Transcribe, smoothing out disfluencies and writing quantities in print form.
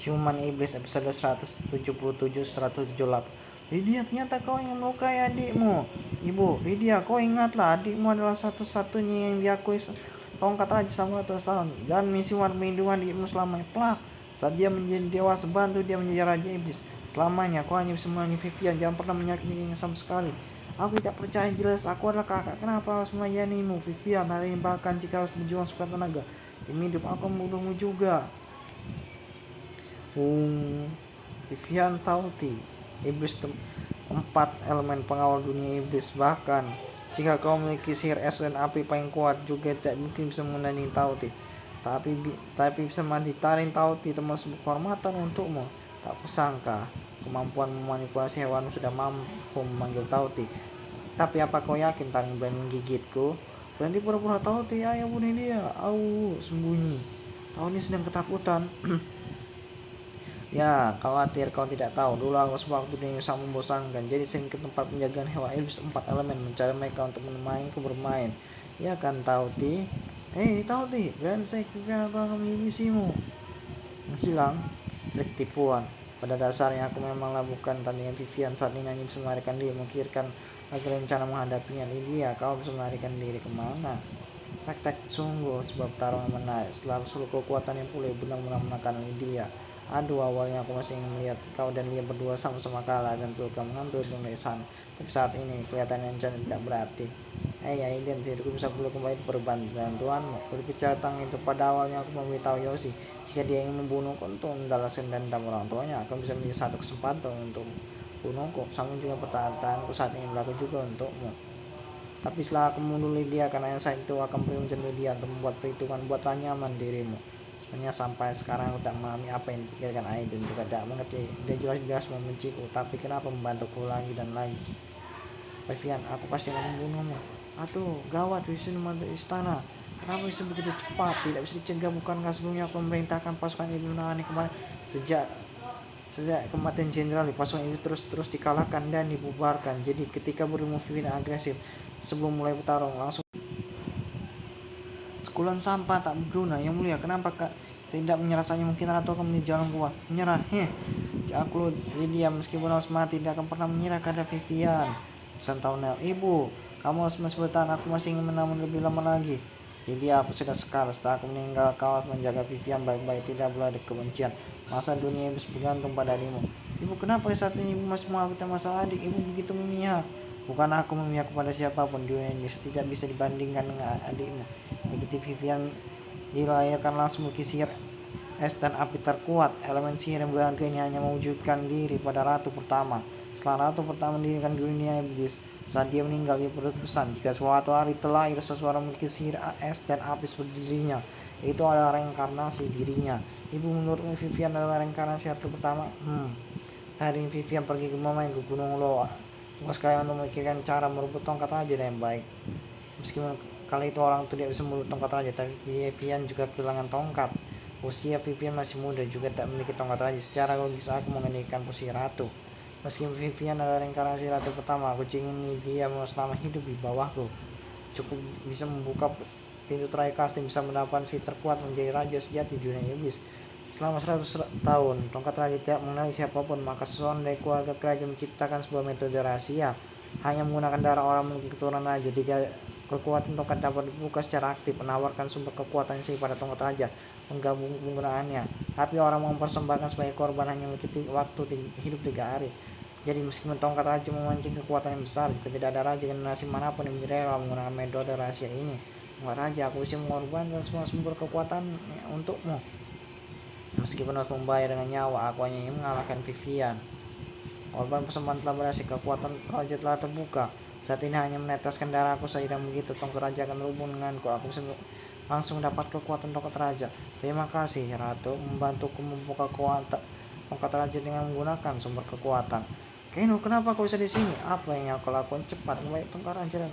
Siluman Iblis episode 177-178. Lydia, ternyata kau yang melukai adikmu. Ibu, Lydia, kau ingatlah adikmu adalah satu-satunya yang diakui tongkat raja selama 2 tahun. Dan misi melindungi adikmu selamanya. Plak, saat dia menjadi dewasa, bantu dia menjadi raja iblis selamanya. Kau hanya bisa melayani Vivian, jangan pernah menyakitinya sama sekali. Aku tidak percaya, jelas aku adalah kakak. Kenapa harus melayanimu, Vivian? Hari ini bahkan jika harus berjuang sekuat tenaga demi hidup, aku membunuhmu juga. Vivian Tauti, iblis 4 elemen pengawal dunia iblis. Bahkan jika kau memiliki sihir es dan api paling kuat, juga tidak mungkin bisa menandingi Tauti. Tapi bisa mati taring Tauti, termasuk kehormatan untukmu. Tak kusangka kemampuan memanipulasi hewan sudah mampu memanggil Tauti. Tapi apa kau yakin taring berani menggigitku? Berarti pura-pura Tauti, ayo bunuh dia. Sembunyi. Tauti sedang ketakutan. Ya, khawatir kau tidak tahu. Dulu aku sewaktu dunia sangat membosankan, jadi sering ke tempat penjagaan hewan iblis 4 elemen mencari mereka untuk menemaniku bermain. Ya kan, Tauti? Hei, Tauti, brengsek, Vivian, aku akan menghabisimu. Menghilang, trik tipuan. Pada dasarnya aku memanglah bukan tandingan Vivian. Saat ini hanya bisa melarikan diri, memikirkan lagi rencana menghadapinya. Lydia, kau bisa melarikan diri kemana? Tak sungguh, sebab tarung yang menarik. Setelah seluruh kekuatan yang pulih benar-benar menekan Lydia. Aduh, awalnya aku masih ingin melihat kau dan Lia berdua sama-sama kalah dan terluka mengambil tulisan. Tapi saat ini kelihatannya rencana tidak berarti. Aiden, hidupku bisa pulih kembali berbantuanmu. Berbicara tentang itu, pada awalnya aku memberitahu Yoshi jika dia ingin membunuhku untuk membalaskan dendam orang tuanya, akan bisa menjadi satu kesempatan untuk bunuhku. Sama juga pertanyaanku saat ini berlaku juga untukmu. Tapi setelah aku membunuh Lydia, karena saat itu akan pergi mencari Lydia untuk membuat perhitungan buatlah nyaman dirimu. Sebenarnya sampai sekarang aku tak memahami apa yang dipikirkan Aiden, juga tidak mengerti. Dia jelas-jelas membenciku, tapi kenapa membantuku lagi dan lagi? Vivian, aku pasti akan membunuhmu. Atuh, gawat, Wisnu mantu istana. Kenapa bisa begitu cepat? Tidak bisa dicegah, bukankah sebelumnya aku memerintahkan pasukan itu menangani kemarin? Sejak kematian jenderal, pasukan itu terus dikalahkan dan dibubarkan. Jadi ketika berilmu Vivian agresif sebelum mulai bertarung, langsung sekulan sampah tak berguna. Yang mulia, kenapa kak tidak menyerah saja? Mungkin ratu akan menjadi jalan keluar. Menyerah? Aku Lydia, meskipun harus mati, tidak akan pernah menyerah kepada Vivian. Santaunel, ibu, kamu harus masih bertahan. Aku masih ingin menang lebih lama lagi. Lydia, aku sudah sekali. Setelah aku meninggal, kau harus menjaga Vivian baik-baik. Tidak boleh ada kebencian. Masa dunia iblis bergantung pada dirimu. Ibu, kenapa di saat ini ibu masih mengakui masalah adik? Ibu begitu memihak. Bukan aku memihak kepada siapapun. Dunia ini tidak bisa dibandingkan dengan adikmu. Begitu Vivian dilahirkan, langsung memiliki sihir es dan api terkuat. Elemen sihir yang berharga ini hanya mewujudkan diri pada ratu pertama. Setelah ratu pertama mendirikan dunia iblis, saat dia meninggal, dia berpesan jika suatu hari terlahir seseorang memiliki sihir es dan api seperti dirinya, itu adalah reinkarnasi dirinya. Ibu, menurutmu Vivian adalah reinkarnasi ratu pertama? Hari ini Vivian pergi ke bermain ke Gunung Loa. Tugas kalian untuk memikirkan cara merebut tongkat raja dengan baik. Meskipun kali itu orang itu tidak bisa merebut tongkat raja, tapi Vivian juga kehilangan tongkat. Usia Vivian masih muda, juga tak memiliki tongkat raja. Secara logis aku menggantikan posisi ratu. Meskipun Vivian adalah reinkarnasi ratu pertama, aku ingin dia selama hidup di bawahku. Cukup bisa membuka pintu terakhir kastil, bisa mendapatkan si terkuat menjadi raja sejati di dunia iblis. Selama 100 tahun, tongkat raja tidak mengenali siapapun, maka seseorang dari keluarga kerajaan menciptakan sebuah metode rahasia. Hanya menggunakan darah orang memiliki keturunan raja. Jika kekuatan tongkat dapat dibuka secara aktif, menawarkan sumber kekuatan sih pada tongkat raja, menggabung penggunaannya. Tapi orang mempersembahkan sebagai korban hanya memiliki waktu hidup 3 hari. Jadi meskipun tongkat raja memancing kekuatan yang besar, jika tidak ada raja generasi manapun yang rela menggunakan metode rahasia ini. Tongkat raja, aku bisa mengorbankan semua sumber kekuatan untukmu. Meskipun harus membayar dengan nyawa, aku hanya ingin mengalahkan Vivian. Korban persembahan telah berhasil, kekuatan raja telah terbuka. Saat ini hanya meneteskan darahku saja, dan begitu tongkat raja akan terhubung denganku. Aku bisa langsung mendapat kekuatan tongkat raja. Terima kasih, Ratu, membantuku membuka tongkat raja dengan menggunakan sumber kekuatan. Keno, kenapa kau bisa di sini? Apa yang kau lakukan? Cepat, membaik tongkat raja.